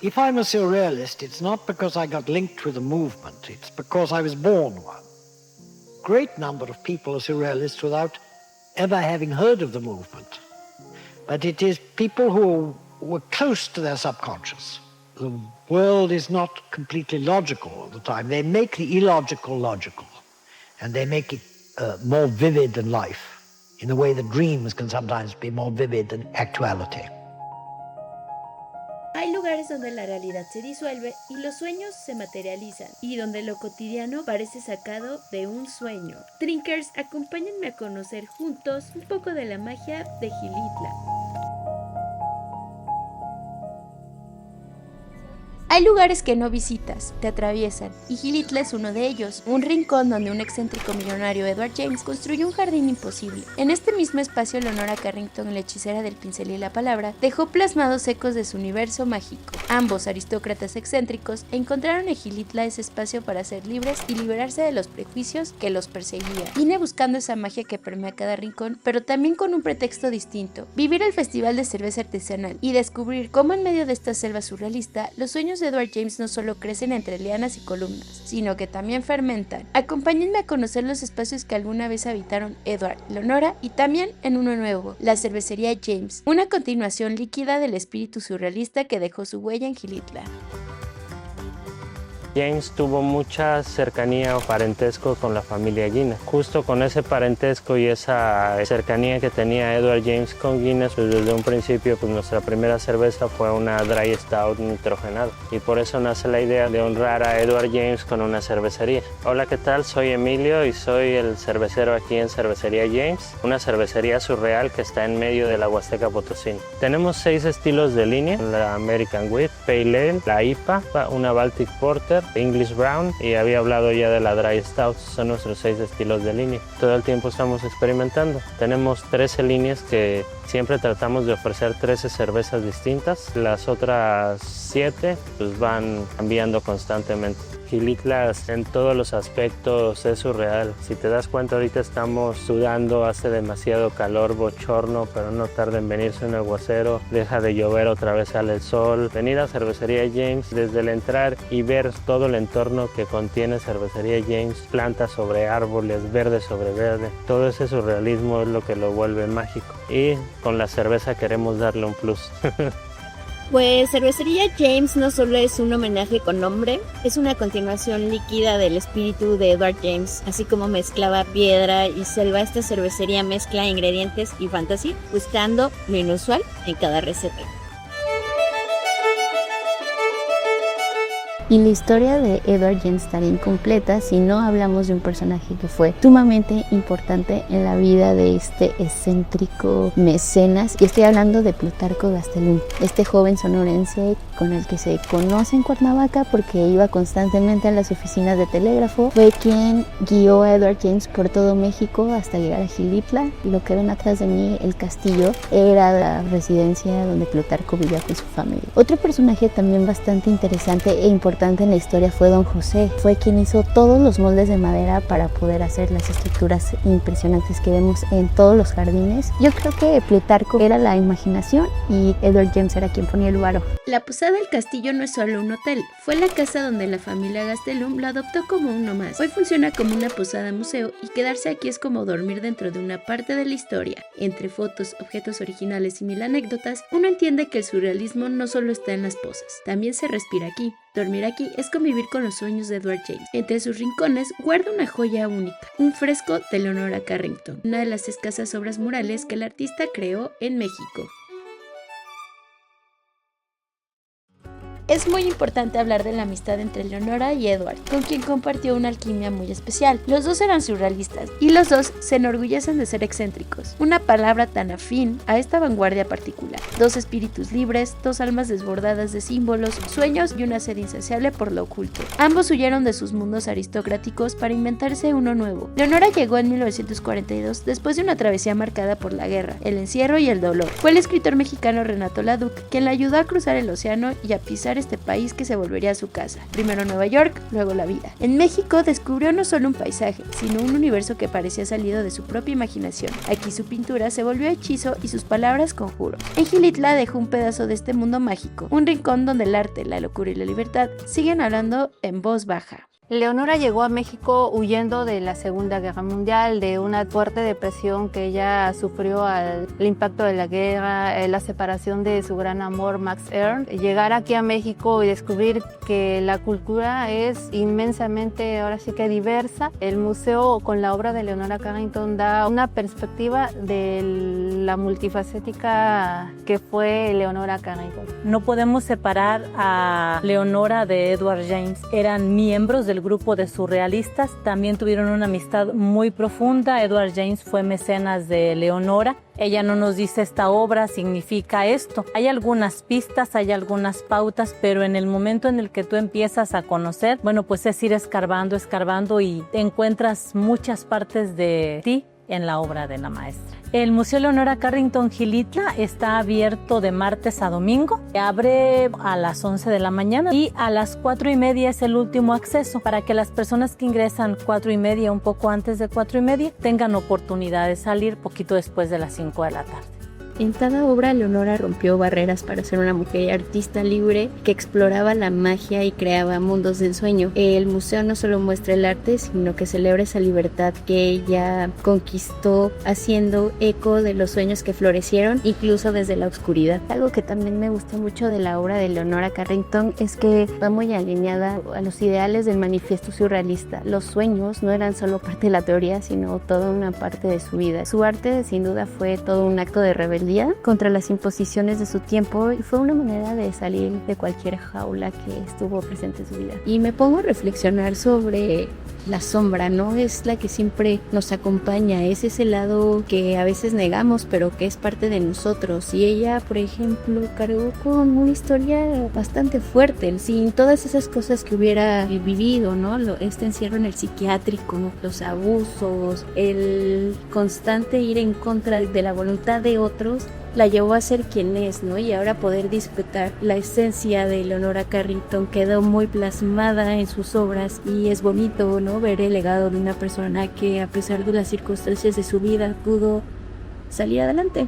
If I'm a surrealist, it's not because I got linked with a movement, it's because I was born one. Great number of people are surrealists without ever having heard of the movement. But it is people who were close to their subconscious. The world is not completely logical all the time. They make the illogical logical, and they make it more vivid than life, in the way that dreams can sometimes be more vivid than actuality. Hay lugares donde la realidad se disuelve y los sueños se materializan, y donde lo cotidiano parece sacado de un sueño. Drinkers, acompáñenme a conocer juntos un poco de la magia de Xilitla. Hay lugares que no visitas, te atraviesan, y Xilitla es uno de ellos, un rincón donde un excéntrico millonario, Edward James, construyó un jardín imposible. En este mismo espacio, Leonora Carrington, la hechicera del pincel y la palabra, dejó plasmados ecos de su universo mágico. Ambos, aristócratas excéntricos, encontraron en Xilitla ese espacio para ser libres y liberarse de los prejuicios que los perseguían. Vine buscando esa magia que permea cada rincón, pero también con un pretexto distinto: vivir el festival de cerveza artesanal y descubrir cómo en medio de esta selva surrealista, los sueños de Edward James no solo crecen entre lianas y columnas, sino que también fermentan. Acompáñenme a conocer los espacios que alguna vez habitaron Edward, Leonora y también en uno nuevo, la cervecería James, una continuación líquida del espíritu surrealista que dejó su huella en Xilitla. James tuvo mucha cercanía o parentesco con la familia Guinness. Justo con ese parentesco y esa cercanía que tenía Edward James con Guinness, pues desde un principio pues nuestra primera cerveza fue una Dry Stout nitrogenada, y por eso nace la idea de honrar a Edward James con una cervecería. Hola, ¿qué tal? Soy Emilio y soy el cervecero aquí en Cervecería James, una cervecería surreal que está en medio de la Huasteca Potosina. Tenemos 6 estilos de línea: la American Wheat, Pale Ale, la IPA, una Baltic Porter, English Brown, y había hablado ya de la Dry Stout. Son nuestros 6 estilos de línea. Todo el tiempo estamos experimentando. Tenemos 13 líneas que siempre tratamos de ofrecer 13 cervezas distintas. Las otras 7 pues van cambiando constantemente. Xilitla en todos los aspectos es surreal. Si te das cuenta, ahorita estamos sudando, hace demasiado calor, bochorno, pero no tarda en venirse un aguacero, deja de llover, otra vez sale el sol. Venir a Cervecería James, desde el entrar y ver todo el entorno que contiene Cervecería James, plantas sobre árboles, verde sobre verde, todo ese surrealismo es lo que lo vuelve mágico, y con la cerveza queremos darle un plus. Pues Cervecería James no solo es un homenaje con nombre, es una continuación líquida del espíritu de Edward James. Así como mezclaba piedra y selva, esta cervecería mezcla ingredientes y fantasía, buscando lo inusual en cada receta. Y la historia de Edward James estaría incompleta si no hablamos de un personaje que fue sumamente importante en la vida de este excéntrico mecenas. Y estoy hablando de Plutarco Gastelum, este joven sonorense con el que se conoce en Cuernavaca porque iba constantemente a las oficinas de telégrafo. Fue quien guió a Edward James por todo México hasta llegar a Xilitla. Lo que ven atrás de mí, el castillo, era la residencia donde Plutarco vivía con su familia. Otro personaje también bastante interesante e importante en la historia fue Don José. Fue quien hizo todos los moldes de madera para poder hacer las estructuras impresionantes que vemos en todos los jardines. Yo creo que Plutarco era la imaginación y Edward James era quien ponía el varo. La posada del castillo no es solo un hotel, fue la casa donde la familia Gastelum la adoptó como uno más. Hoy funciona como una posada museo y quedarse aquí es como dormir dentro de una parte de la historia. Entre fotos, objetos originales y 1000 anécdotas, uno entiende que el surrealismo no solo está en las posas, también se respira aquí. Dormir aquí es convivir con los sueños de Edward James. Entre sus rincones guarda una joya única, un fresco de Leonora Carrington, una de las escasas obras murales que el artista creó en México. Es muy importante hablar de la amistad entre Leonora y Edward, con quien compartió una alquimia muy especial. Los dos eran surrealistas y los dos se enorgullecen de ser excéntricos, una palabra tan afín a esta vanguardia particular. Dos espíritus libres, dos almas desbordadas de símbolos, sueños y una sed insaciable por lo oculto. Ambos huyeron de sus mundos aristocráticos para inventarse uno nuevo. Leonora llegó en 1942 después de una travesía marcada por la guerra, el encierro y el dolor. Fue el escritor mexicano Renato Laduc quien la ayudó a cruzar el océano y a pisar este país que se volvería su casa. Primero Nueva York, luego la vida. En México descubrió no solo un paisaje, sino un universo que parecía salido de su propia imaginación. Aquí su pintura se volvió hechizo y sus palabras conjuros. En Xilitla dejó un pedazo de este mundo mágico, un rincón donde el arte, la locura y la libertad siguen hablando en voz baja. Leonora llegó a México huyendo de la Segunda Guerra Mundial, de una fuerte depresión que ella sufrió al impacto de la guerra, la separación de su gran amor Max Ernst. Llegar aquí a México y descubrir que la cultura es inmensamente, ahora sí que diversa. El museo con la obra de Leonora Carrington da una perspectiva de la multifacética que fue Leonora Carrington. No podemos separar a Leonora de Edward James. Eran miembros del grupo de surrealistas, también tuvieron una amistad muy profunda. Edward James fue mecenas de Leonora. Ella no nos dice esta obra significa esto. Hay algunas pistas, hay algunas pautas, pero en el momento en el que tú empiezas a conocer, bueno, pues es ir escarbando y encuentras muchas partes de ti en la obra de la maestra. El Museo Leonora Carrington Xilitla está abierto de martes a domingo. Abre a las 11 de la mañana y a las 4:30 es el último acceso para que las personas que ingresan 4:30, un poco antes de 4:30, tengan oportunidad de salir poquito después de las 5 de la tarde. En cada obra, Leonora rompió barreras para ser una mujer artista libre que exploraba la magia y creaba mundos de ensueño. El museo no solo muestra el arte, sino que celebra esa libertad que ella conquistó haciendo eco de los sueños que florecieron, incluso desde la oscuridad. Algo que también me gusta mucho de la obra de Leonora Carrington es que va muy alineada a los ideales del manifiesto surrealista. Los sueños no eran solo parte de la teoría, sino toda una parte de su vida. Su arte, sin duda, fue todo un acto de rebeldía contra las imposiciones de su tiempo y fue una manera de salir de cualquier jaula que estuvo presente en su vida. Y me pongo a reflexionar sobre la sombra, ¿no? Es la que siempre nos acompaña, es ese lado que a veces negamos, pero que es parte de nosotros. Y ella, por ejemplo, cargó con una historia bastante fuerte, sin todas esas cosas que hubiera vivido, ¿no? Este encierro en el psiquiátrico, ¿no? Los abusos, el constante ir en contra de la voluntad de otros, la llevó a ser quien es, ¿no? Y ahora poder disfrutar la esencia de Leonora Carrington quedó muy plasmada en sus obras y es bonito, ¿no? Ver el legado de una persona que a pesar de las circunstancias de su vida pudo salir adelante.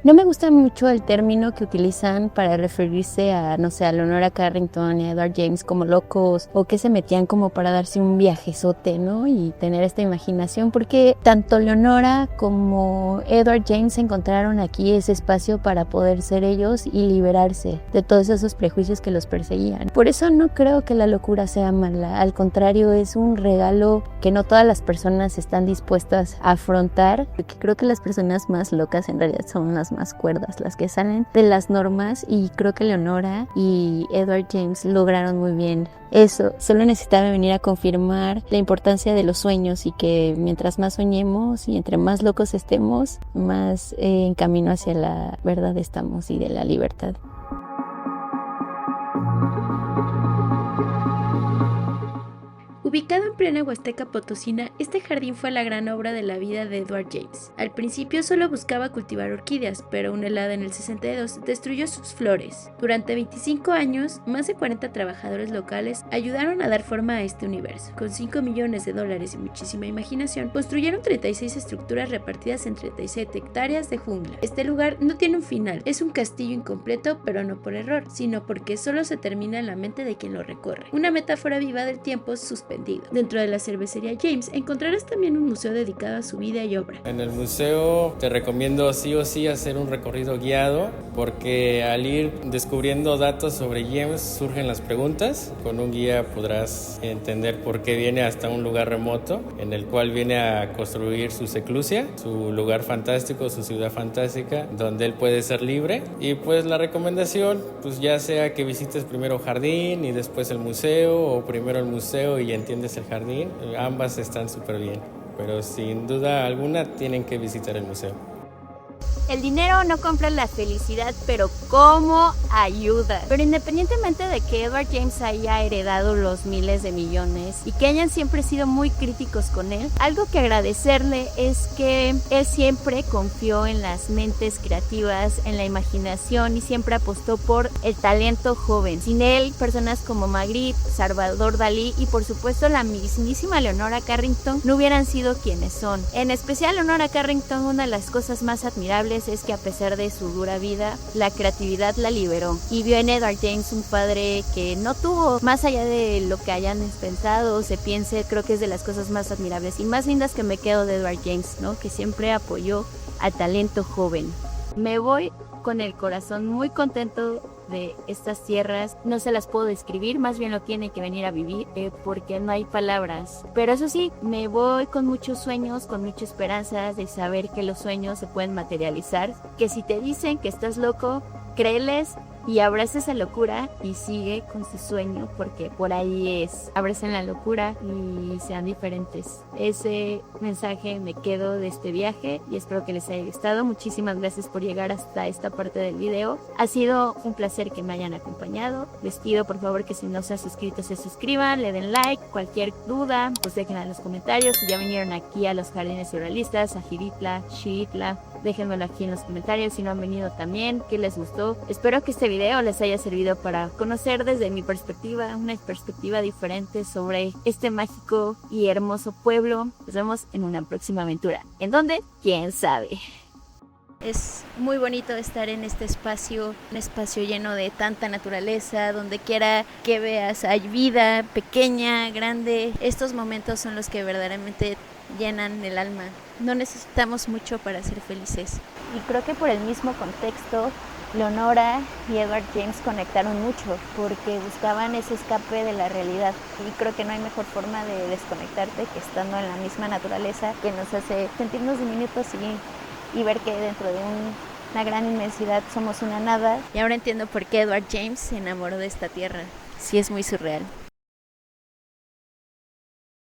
No me gusta mucho el término que utilizan para referirse a, no sé, a Leonora Carrington y a Edward James como locos o que se metían como para darse un viajezote, ¿no? Y tener esta imaginación, porque tanto Leonora como Edward James encontraron aquí ese espacio para poder ser ellos y liberarse de todos esos prejuicios que los perseguían. Por eso no creo que la locura sea mala, al contrario, es un regalo que no todas las personas están dispuestas a afrontar, porque creo que las personas más locas en realidad son las más cuerdas, las que salen de las normas, y creo que Leonora y Edward James lograron muy bien eso. Solo necesitaba venir a confirmar la importancia de los sueños y que mientras más soñemos y entre más locos estemos, más en camino hacia la verdad estamos y de la libertad. Ubicado en plena Huasteca Potosina, este jardín fue la gran obra de la vida de Edward James. Al principio solo buscaba cultivar orquídeas, pero una helada en el 62 destruyó sus flores. Durante 25 años, más de 40 trabajadores locales ayudaron a dar forma a este universo. Con $5 millones y muchísima imaginación, construyeron 36 estructuras repartidas en 37 hectáreas de jungla. Este lugar no tiene un final, es un castillo incompleto, pero no por error, sino porque solo se termina en la mente de quien lo recorre. Una metáfora viva del tiempo suspendido. Dentro de la cervecería James encontrarás también un museo dedicado a su vida y obra. En el museo te recomiendo sí o sí hacer un recorrido guiado, porque al ir descubriendo datos sobre James surgen las preguntas. Con un guía podrás entender por qué viene hasta un lugar remoto en el cual viene a construir su seclusia, su lugar fantástico, su ciudad fantástica, donde él puede ser libre. Y pues la recomendación, pues ya sea que visites primero jardín y después el museo, o primero el museo y entiendes el jardín, ambas están súper bien, pero sin duda alguna tienen que visitar el museo. El dinero no compra la felicidad, pero ¿cómo ayuda? Pero independientemente de que Edward James haya heredado los miles de millones y que hayan siempre sido muy críticos con él, algo que agradecerle es que él siempre confió en las mentes creativas, en la imaginación y siempre apostó por el talento joven. Sin él, personas como Magritte, Salvador Dalí y por supuesto la mismísima Leonora Carrington no hubieran sido quienes son. En especial Leonora Carrington, una de las cosas más admirables es que a pesar de su dura vida, la creatividad la liberó y vio en Edward James un padre que no tuvo, más allá de lo que hayan pensado o se piense, creo que es de las cosas más admirables y más lindas que me quedo de Edward James, ¿no? Que siempre apoyó al talento joven. Me voy con el corazón muy contento de estas tierras, no se las puedo describir, más bien lo tiene que venir a vivir porque no hay palabras, pero eso sí, me voy con muchos sueños, con muchas esperanzas de saber que los sueños se pueden materializar, que si te dicen que estás loco, créeles y abraza esa locura y sigue con su sueño porque por ahí es. Abracen la locura y sean diferentes. Ese mensaje me quedo de este viaje y espero que les haya gustado. Muchísimas gracias por llegar hasta esta parte del video. Ha sido un placer que me hayan acompañado. Les pido por favor que si no se han suscrito se suscriban, le den like. Cualquier duda pues déjenla en los comentarios. Si ya vinieron aquí a los Jardines Surrealistas, a Gilitla, Xilitla, déjenmelo aquí en los comentarios. Si no han venido también, ¿qué les gustó? Espero que este video les haya servido para conocer desde mi perspectiva, una perspectiva diferente sobre este mágico y hermoso pueblo. Nos vemos en una próxima aventura. ¿En dónde? ¿Quién sabe? Es muy bonito estar en este espacio, un espacio lleno de tanta naturaleza, donde quiera que veas hay vida, pequeña, grande. Estos momentos son los que verdaderamente llenan el alma. No necesitamos mucho para ser felices. Y creo que por el mismo contexto, Leonora y Edward James conectaron mucho porque buscaban ese escape de la realidad y creo que no hay mejor forma de desconectarte que estando en la misma naturaleza que nos hace sentirnos diminutos y ver que dentro de una gran inmensidad somos una nada. Y ahora entiendo por qué Edward James se enamoró de esta tierra. Sí, es muy surreal.